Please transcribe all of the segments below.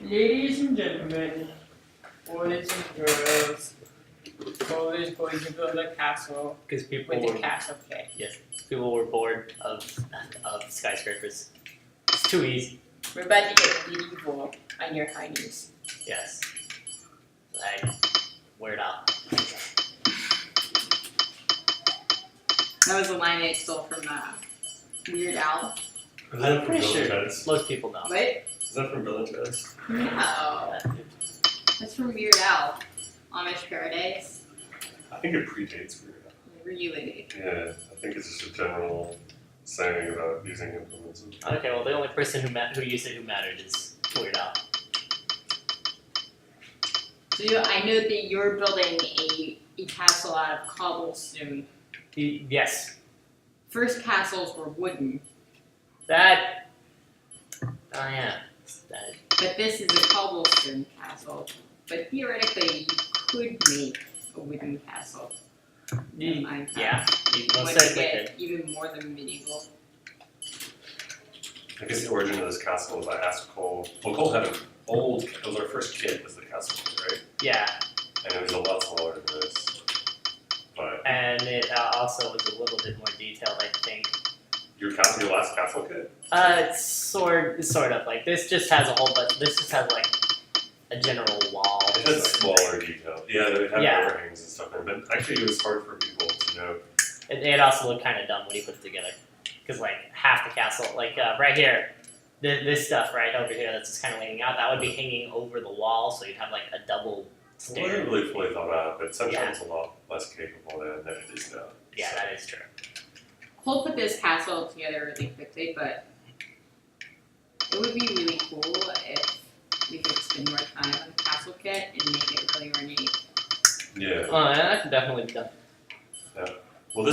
Ladies and gentlemen, boys and girls, Cole is going to build a castle Because people with were a castle kit. yes, people were bored of skyscrapers. It's too easy. We're about to get medieval on your high knees. Yes. Word out. That was a line I stole from Weird Al. Is that from Pretty Bill and sure Ted's? most people know. What? Is that from Bill and Ted's? No. That's from Weird Al. Amish Paradise. I think it predates Weird Al. Really? Yeah, I think it's just a general saying about using implements. Okay, well the only person who used it who mattered is Weird Al. So I know that you're building a castle out of cobblestone. Yes. First castles were wooden, That. Oh yeah. That. but this is a cobblestone castle. But theoretically, you could make a wooden castle. in Minecraft. Yeah. You most Once you certainly could. get even more than medieval. I guess the origin of this castle was I asked Cole. Well, Cole had an old. It was our first kit was the castle kit, right? Yeah. And it was a lot smaller than this. But And it also was a little bit more detailed, I think. your last castle kit? It's sort of like this. Just has a whole bunch. This just has like a general wall. It had smaller detail. Yeah, they had Yeah. overhangs and stuff. But actually, it was hard for people to know. It also looked kind of dumb when you put it together, because like half the castle, like right here, this stuff right over here that's just kind of leaning out, that would be hanging over the wall, so you'd have like a double Well, I stair. didn't really fully thought about it, but Sunshine Yeah. is a lot less capable than it is now. Yeah, So- that is true. Cole put this castle together really quickly, but it would be really cool if we could spend more time on the castle kit and make it really ornate. Yeah. Oh, that could definitely be done. Well,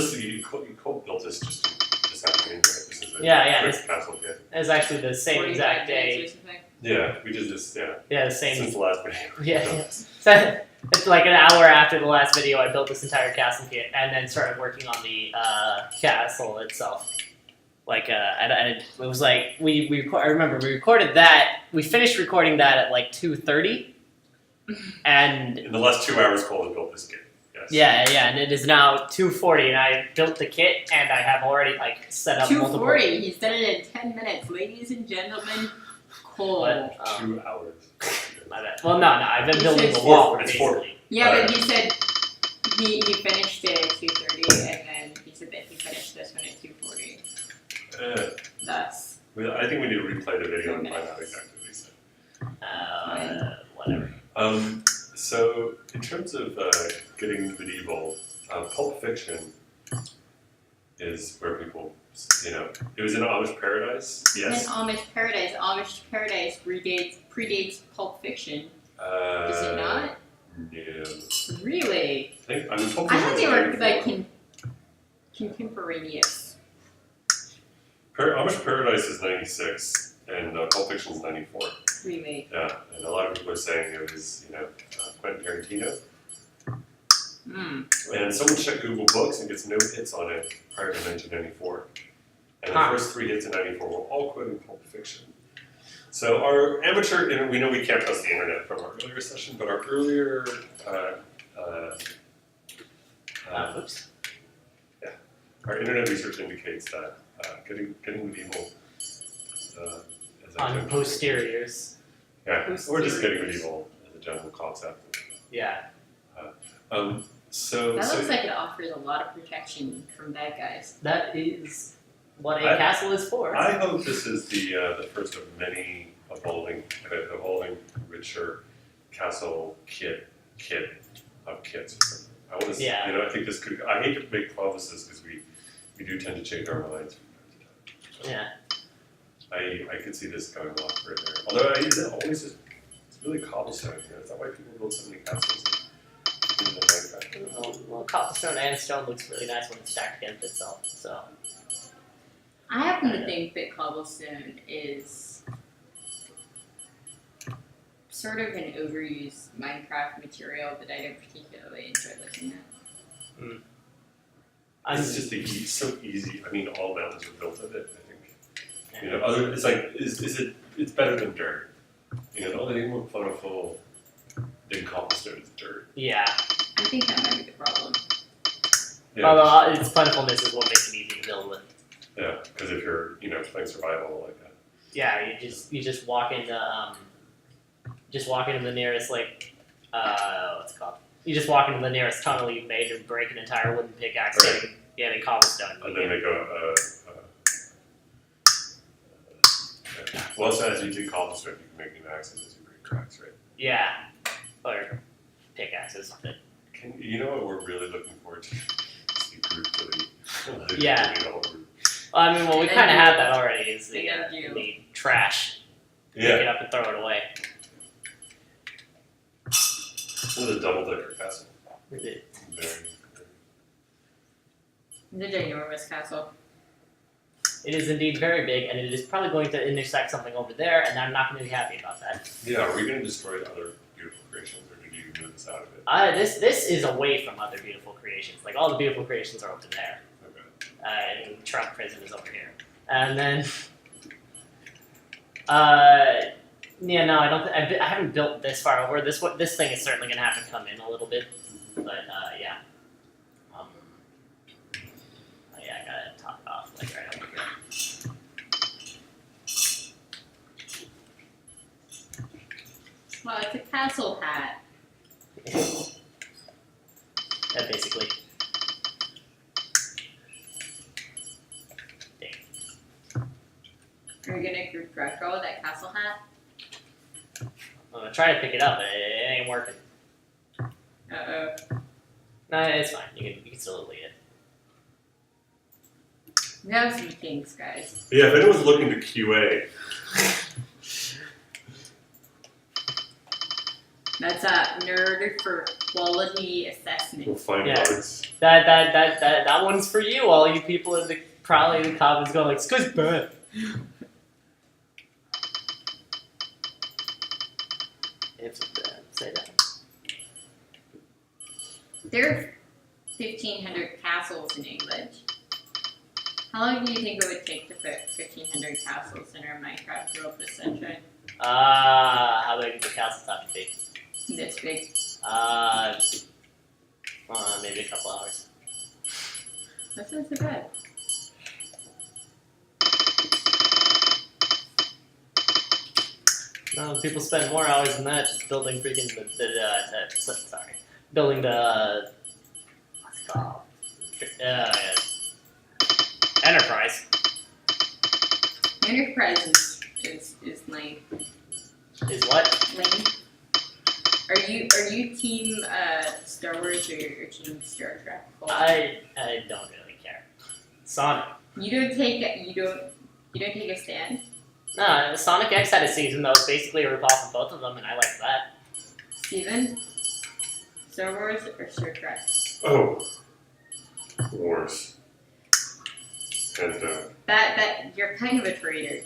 Cole built this just this afternoon, right? This is a Yeah, quick it's- castle kit. It's actually the same 45 exact minutes day. or something. Yeah, we did this. Yeah, Yeah, the same. since the last video. Yeah. So it's like an hour after the last video, I built this entire castle kit and then started working on the castle itself. Like, and it was like I remember we recorded that. We finished recording that at like 2:30, and In the last 2 hours, Cole has built this kit. Yes. yeah, and it is now 2:40, and I built the kit, and I have already like set up multiple. 240. He's done it in 10 minutes, ladies and gentlemen. Cole. What? 2 hours. My bad. Well, no, I've been He building said the wall it's four. basically. Yeah, but he said he finished it at 2:30, and then he said that he finished this one at 2:40. Thus. I think we need to replay the video and 3 find out minutes. exactly what he said. Whatever. So, in terms of getting medieval, Pulp Fiction is where people, it was in Amish Paradise, yes? In Amish Paradise predates Pulp Fiction. Is it not? No. Really? Pulp I Fiction thought was they were 94. like contemporaneous. Amish Paradise is 96, and Pulp Fiction is 94. Really? Yeah, and a lot of people are saying it was, Quentin Tarantino. And someone checked Google Books and gets no hits on it prior to 1994. And the first 3 hits in 94 were all quoting Pulp Fiction. So our amateur, and we know we can't trust the internet from our earlier session, but our earlier, Oops. our internet research indicates that getting medieval as a On general- posteriors. Yeah, or just getting Posteriors. medieval as a general concept. Yeah. So That looks like it offers a lot of protection from bad guys. That is what a castle is for. I hope this is the first of many evolving, richer castle kit of kits. I want to, Yeah. I think this could. I hate to make promises because we do tend to change our minds from time to time. Yeah. I could see this going a lot further. Although it's really cobblestone here. Is that why people build so many castles in Minecraft? Well, cobblestone and stone looks really nice when it's stacked against itself. So. I happen to think that cobblestone is sort of an overused Minecraft material that I don't particularly enjoy looking at. It's just so easy. I mean, all mountains are built of it. I think. It's like, is it? It's better than dirt. And all they need more plentiful big cobblestone is dirt. Yeah. I think that might be the problem. Yeah, Although its plentifulness is what makes it easy to build with. yeah, because if you're, playing survival like that. Yeah, you just walk into the nearest what's it called? You just walk into the nearest tunnel you've made and break an entire wooden pickaxe, Right. getting cobblestone. And then make well, so as you do cobblestone, you can make new axes as you break tracks, right? Yeah, or pickaxes. But You know what we're really looking forward to? Is the group building. Yeah. The whole group. well, I mean, we And kind of then have that already. Is they have you. the trash? Yeah. Pick it up and throw it away. With a double-decker castle. It- Very. The ginormous castle. It is indeed very big, and it is probably going to intersect something over there, and I'm not going to be happy about that. Yeah, are we going to destroy other beautiful creations, or did you move us out of it? This is away from other beautiful creations. Like, all the beautiful creations are over there. Okay. And Trump prison is over here. And then, yeah, no, I don't. I haven't built this far over. This thing is certainly gonna have to come in a little bit, but yeah. Yeah, I gotta top it off like right over here. Well, it's a castle hat. Yeah, basically. Are you gonna group drag roll that castle hat? I'm gonna try to pick it up, but it ain't working. Uh-oh. No, it's fine. You can still delete it. We have some kinks, guys. Yeah, if anyone's looking to QA, That's a nerd for quality assessment. we'll find Yeah. bugs. That one's for you, all you people in the probably in the comments going like, "This guy's bad." It's bad. Say that. There are 1,500 castles in England. How long do you think it would take to put 1,500 castles in our Minecraft world this century? How big does the castle have to be? This big. Maybe a couple hours. That's not so bad. No, people spend more hours than that just building freaking building the what's it called? Enterprise. Enterprise is lame. Is what? Lame. Are you team Star Wars or team Star Trek? I don't really care. Sonic. You don't take a stand. No, Sonic X had a season that was basically a ripoff of both of them, and I like that. Steven? Star Wars or Star Trek? Oh. Wars. Hands down. That you're kind of a traitor.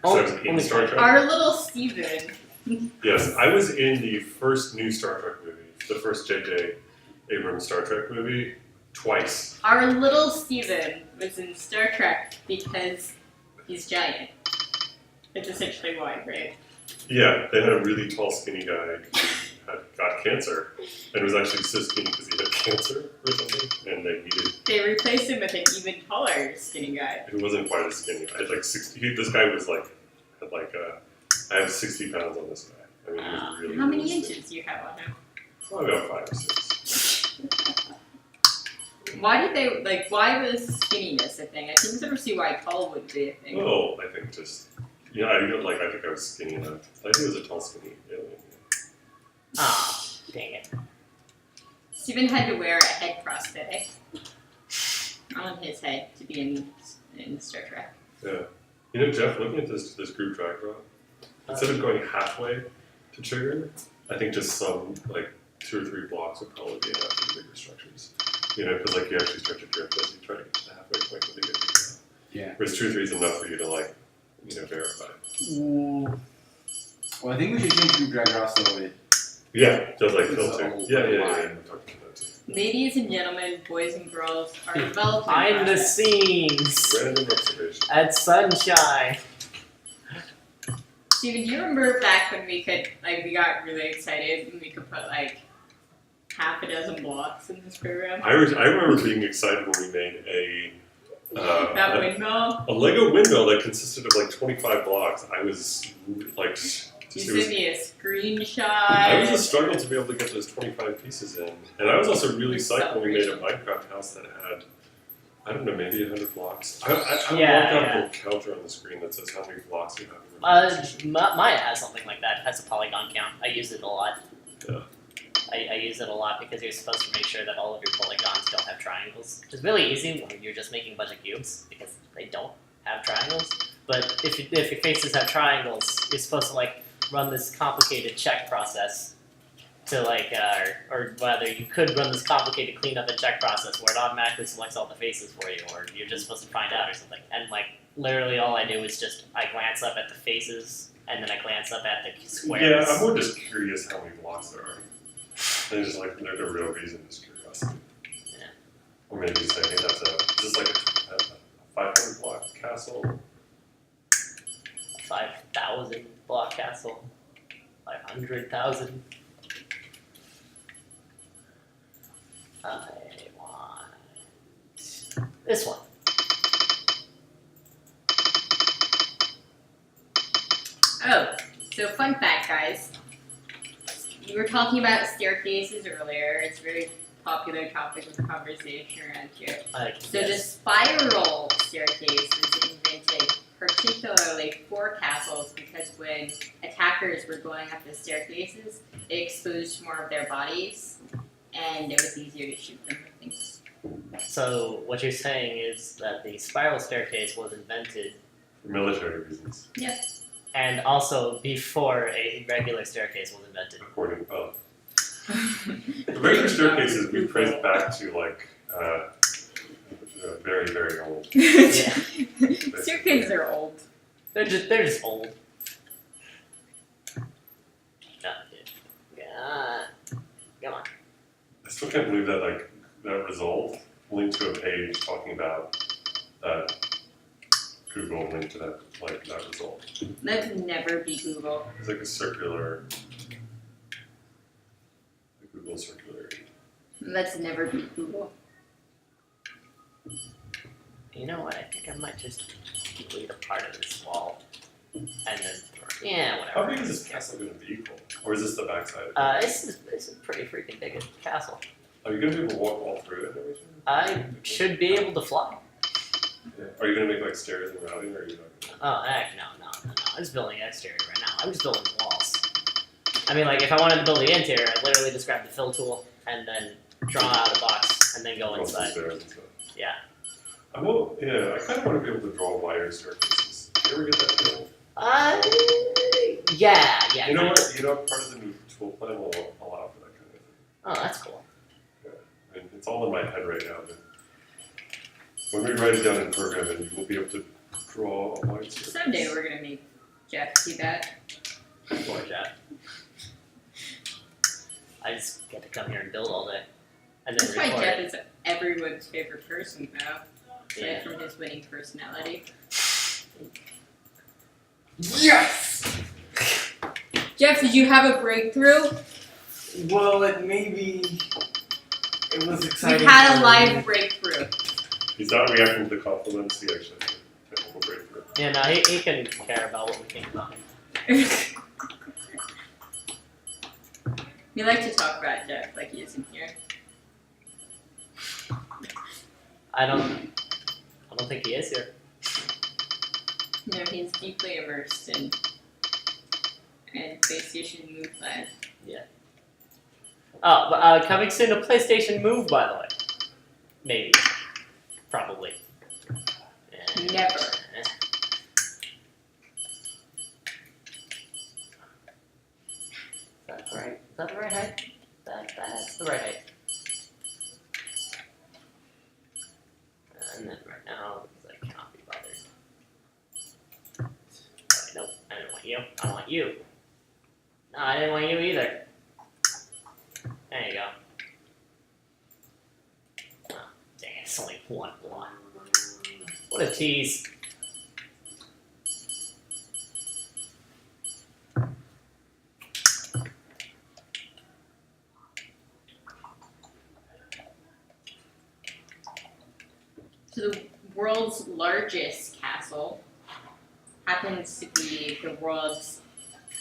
So I was in only Star Trek? Our little Steven. Yes, I was in the first new Star Trek movie, the first J.J. Abrams Star Trek movie, twice. Our little Steven was in Star Trek because he's giant. It's essentially why, right? Yeah, they had a really tall, skinny guy who got cancer, and was actually so skinny because he had cancer or something, and they needed. They replaced him with an even taller, skinny guy. He wasn't quite as skinny. I had like 60. This guy was like, I have 60 pounds on this guy. I mean, he was really. How many really skinny. inches do you have on him? Probably about 5 or 6. Why did they why was skinniness a thing? I couldn't ever see why tall would be a thing. Oh, I think just. I think I was skinny enough. I think it was a tall, skinny alien. Ah, dang it. Steven had to wear a head prosthetic on his head to be in Star Trek. Yeah. Jeff, looking at this group drag draw, instead of going halfway to trigger, I think just some 2 or 3 blocks would probably be enough for bigger structures. Because you actually start to drift as you try to get to the halfway point when you get to Yeah. Whereas 2 or 3 is enough for you to verify. Ooh. Well, I think we should change group drag draw so it. Yeah, just like It's filter. a whole Yeah. line. We talked about that too. Ladies and gentlemen, boys and girls, our development Behind the process. scenes Random observation. at Sunshine. Steven, do you remember back when we could, like, we got really excited and we could put, like, half a dozen blocks in this program? I remember being excited when we made That windmill? a Lego windmill that consisted of like 25 blocks. I was like, You sent me a screenshot. I was a struggle to be able to get those 25 pieces in. And I was also really psyched when we made a Minecraft house that had, I don't know, maybe 100 blocks. I walked out a little counter on the screen that says how many blocks you have. Mine has something like that. It has a polygon count. I use it a lot. Yeah. I use it a lot because you're supposed to make sure that all of your polygons don't have triangles. Which is really easy when you're just making a bunch of cubes because they don't have triangles. But if your faces have triangles, you're supposed to like run this complicated check process to like, or rather you could run this complicated cleanup and check process where it automatically selects all the faces for you, or you're just supposed to find out or something. And like literally all I do is just I glance up at the faces and then I glance up at the squares. Yeah, I'm more just curious how many blocks there are. And just like, there's a real reason, just curiosity. Yeah. Or maybe say, hey, is this like a 500 block castle? 5,000 block castle. 500,000. I want this one. Oh, so fun fact, guys. You were talking about staircases earlier. It's a very popular topic of conversation around here. So the spiral staircase was invented particularly for castles because when attackers were going up the staircases, they exposed more of their bodies, and it was easier to shoot them with things. So what you're saying is that the spiral staircase was invented For military reasons. Yes. and also before a regular staircase was invented. According the regular staircases we traced back to like very, very old. Yeah. Staircases are old. They're just old. Yeah. Come on. I still can't believe that like that result linked to a page talking about that Google linked to that result. Let's never be Google. It's like a circular Google circularity. Let's never be Google. You know what? I think I might just delete a part of this wall. And then, yeah, How whatever. big is this castle going to be equal? Or is this the backside? This is a pretty freaking big castle. Are you going to be able to walk all through it and everything? I should be able to fly. Yeah. Are you going to make like stairs and routing, or are you not? Oh, heck, no. I'm just building the exterior right now. I'm just building the walls. I mean, like, if I wanted to build the interior, I'd literally just grab the fill tool and then draw out a box and then go inside. Stairs and stuff. Yeah. I kind of want to be able to draw wider staircases. You ever get that feeling? Yeah. You know kinda. what? Part of the new tool plan will allow for that kind of thing. Oh, that's cool. I mean, it's all in my head right now, but when we write it down in programming, we'll be able to draw a wide surface. Someday we're gonna make Jeff do that. Poor Jeff. I just get to come here and build all day. And then That's why record. Jeff is everyone's favorite person, though. Aside Yeah. from his winning personality. Yes! Jeff, did you have a breakthrough? Well, it was exciting. We've had a for me. live breakthrough. He's not reacting to compliments, he actually had a technical breakthrough. Yeah, no, he couldn't care about what we think about him. We like to talk about Jeff like he isn't here. I don't think he is here. No, he's deeply immersed in PlayStation Move Land. Oh, but coming soon to PlayStation Move, by the way. Maybe. Probably. Never. Is that right? Is that the right height? That's the right height. And then right now, because I cannot be bothered. Nope, I didn't want you. I want you. No, I didn't want you either. There you go. Oh, dang it, it's only one block. What a tease. world's largest castle happens to be the world's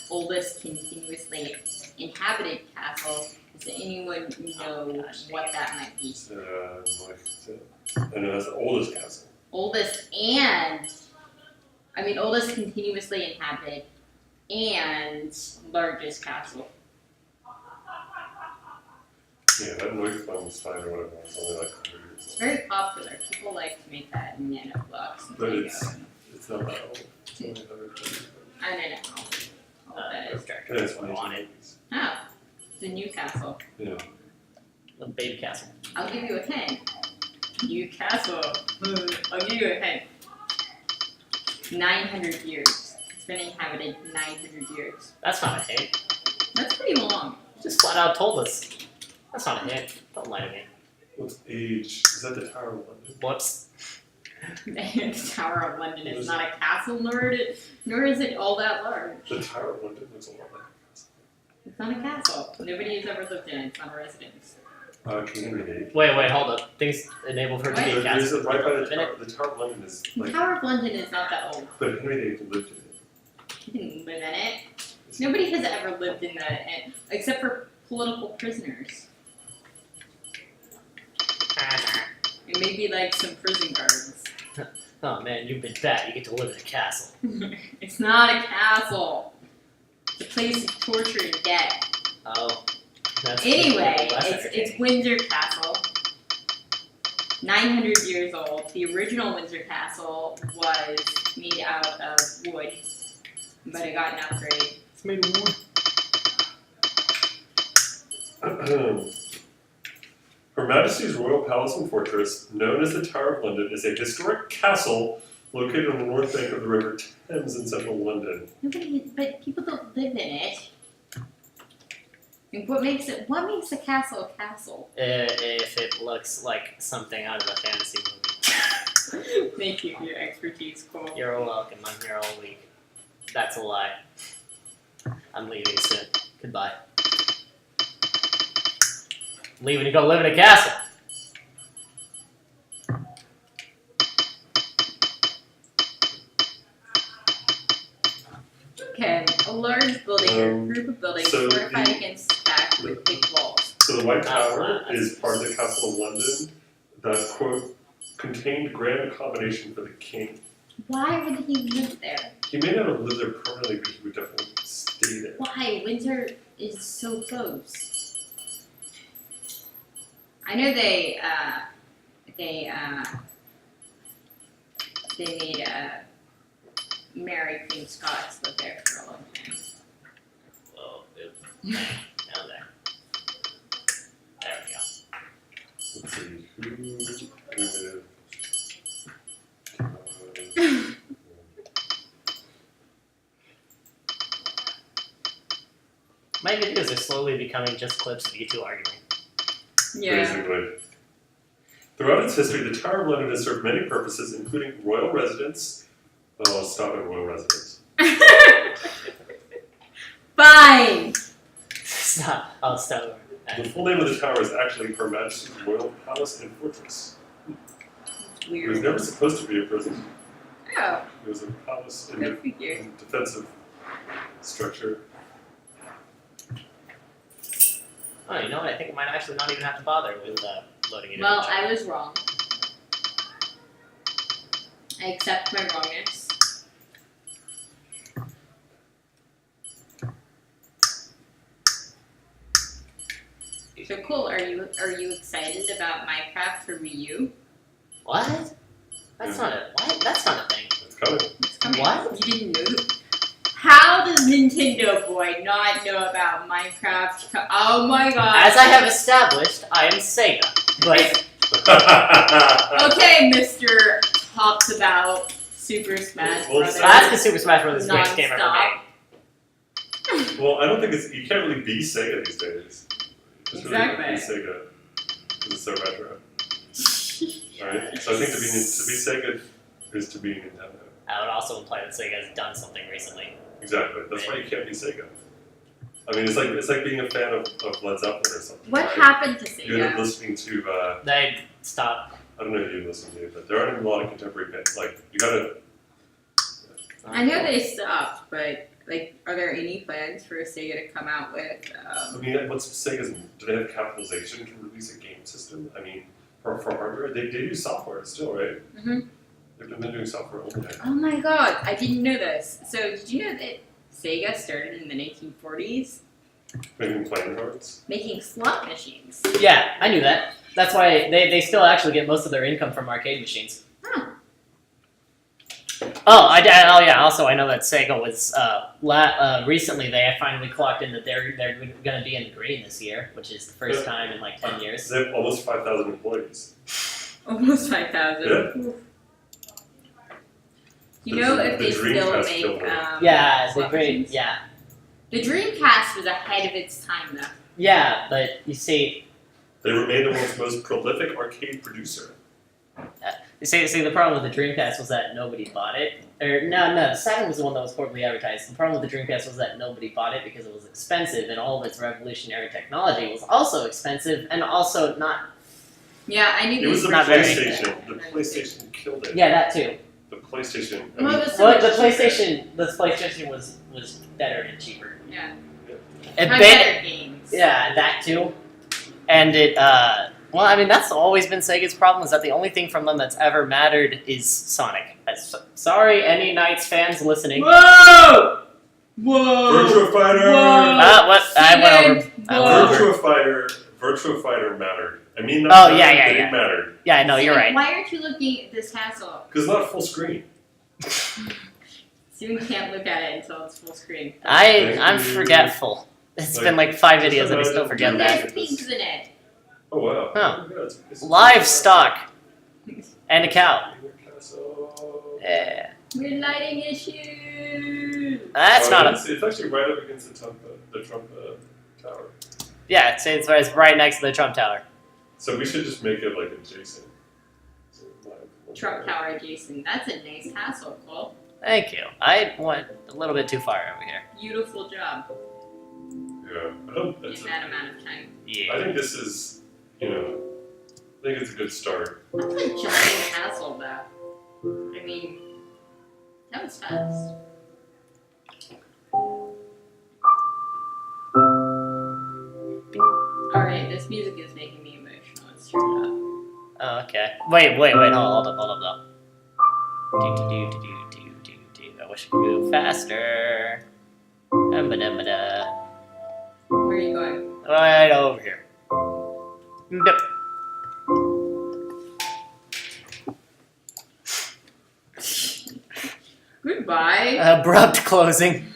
oldest continuously inhabited castle. Does anyone know what that might be? And that's the oldest castle. Oldest continuously inhabited and largest castle. Yeah, that Neuschwanstein or whatever, it's only like 100 years It's old. very popular. People like to make that in nanoblocks. But it's not that old. It's only 100 years. I don't know. All that is. And it's I want it. Oh, it's a new castle. Yeah. The baby castle. I'll give you a hint. New castle. I'll give you a hint. 900 years. It's been inhabited 900 years. That's not a hint. That's pretty long. You just flat out told us. That's not a hint. Don't lie to me. What's age? Is that the Tower of London? Whoops. The Tower of London is not a castle, nor is it all that large. The Tower of London looks a lot like a castle. It's not a castle. Nobody has ever lived in it. It's not a residence. King Henry VIII. Wait, hold up. Things enabled her to be a There's castle. right by the Tower. The Tower of London is The like. Tower of London is not that old. But Henry VIII lived in it. He didn't live in it. Nobody has ever lived in except for political prisoners. And maybe like some prison guards. Oh man, you've been bad. You get to live in a castle. It's not a castle. It's a place of torture and death. Oh. That's Anyway, that's it's entertaining. Windsor Castle. 900 years old. The original Windsor Castle was made out of wood, but it got an upgrade. It's made of wood. Her Majesty's Royal Palace and Fortress, known as the Tower of London, is a historic castle located on the north bank of the River Thames in central London. But people don't live in it. And what makes a castle a castle? If it looks like something out of a fantasy movie. Thank you for your expertise, Cole. You're welcome. I'm here all week. That's a lie. I'm leaving soon. Goodbye. Leaving to go live in a castle. Okay, a large building or group of buildings so fortified the- against attack with thick walls. So the White Tower that's is part of the Castle of London that, quote, contained grand accommodation for the king. Why would he live there? He may not have lived there permanently, but he would definitely stay there. Why? Windsor is so close. I know they made Mary Queen Scots live there for a long time. Oh, now there. There we go. Let's see, who lived? My videos are slowly becoming just clips of you two arguing. Yeah. Basically. Throughout its history, the Tower of London has served many purposes, including royal residence. Oh, I'll stop at royal residence. Fine. Stop. I'll stop. The full name of the tower is actually Her Majesty's Royal Palace and Fortress. It was Weird. never supposed to be a prison. Oh, It was a palace and good figure. defensive structure. Oh, you know what? I think I might actually not even have to bother with loading it. Well, I was wrong. I accept my wrongness. So cool. Are you excited about Minecraft for Wii U? What? That's not a what? That's not a thing. It's coming. It's coming. What? You didn't know? How does Nintendo Boy not know about Minecraft? Oh my god. As I have established, I am Sega. But Okay, Mr. Talks about Super Smash Well, Brothers. that's the Super Smash Bros. Greatest game ever Non-stop. made. Well, I don't think you can't really be Sega these days. It's really hard to be Exactly. Sega. 'Cause it's so retro. Right? So I think to be Sega is to be Nintendo. I would also imply that Sega has done something recently. Exactly. That's why you can't be Sega. I mean, it's like being a fan of Led Zeppelin or something. What right? happened to You end up Sega? listening to They stopped I don't know if you listen to it, but there aren't a lot of contemporary bands. Like, you gotta. I know they stopped, but like, are there any plans for Sega to come out with? I mean, what's Sega's? Do they have capitalization to release a game system? I mean, for hardware, they do software still, right? Mm-hmm. They've been doing software all the time. Oh my god, I didn't know this. So did you know that Sega started in the 1940s Making playing cards. making slot machines? Yeah, I knew that. That's why they still actually get most of their income from arcade machines. Huh. Oh, yeah. Also, I know that Sega was recently they finally clocked in that they're going to be in the green this year, which is the first time in like 10 years. They have almost 5,000 employees. Almost 5,000. Yeah. You know The if they still Dreamcast make killed it. Yeah, the slot green. machines? Yeah, The Dreamcast was ahead of its time though. yeah, but you see, They remain the world's most prolific arcade producer. the problem with the Dreamcast was that nobody bought it. Or no, the Saturn was the one that was horribly advertised. The problem with the Dreamcast was that nobody bought it because it was expensive, and all of its revolutionary technology was also expensive and also not. Yeah, I knew It was these the were not very PlayStation. The PlayStation killed it. Yeah, that too. The PlayStation. I Well, mean, it was so Well, much the PlayStation was better and cheaper. Yeah. It Had ba- better games. Yeah, that too. And it, well, I mean, that's always been Sega's problem, is that the only thing from them that's ever mattered is Sonic. Sorry, any Knights fans listening. Whoa! Whoa! Virtua Fighter. Whoa! What? I went over. Virtua Fighter mattered. I mean, Oh, not yeah, mattered, yeah, but yeah. It mattered Yeah, no, you're right. Why aren't you looking at this castle? because it's not full screen. Soon can't look at it until it's full screen. I'm forgetful. It's been like 5 videos and I still forget It that. has pigs in it. Oh wow! Huh. Yeah, it's Livestock and a cow. Castle. Yeah. We're lighting issues. That's not a. It's actually right up against the Trump tower. Yeah, it's right next to the Trump Tower. So we should just make it like adjacent. So, Trump Tower adjacent. That's a nice castle, Cole. Thank you. I went a little bit too far over here. Beautiful job Yeah, in that amount of time. Yeah. I think this is, I think it's a good start. That's a giant castle, though. I mean, that was fast. Alright, this music is making me emotional. Let's turn it up. Oh, okay. Wait, hold up, though. I wish I could go faster. Ba-da-ba-da. Where are you going? Right over here. Nope. Goodbye. Abrupt closing.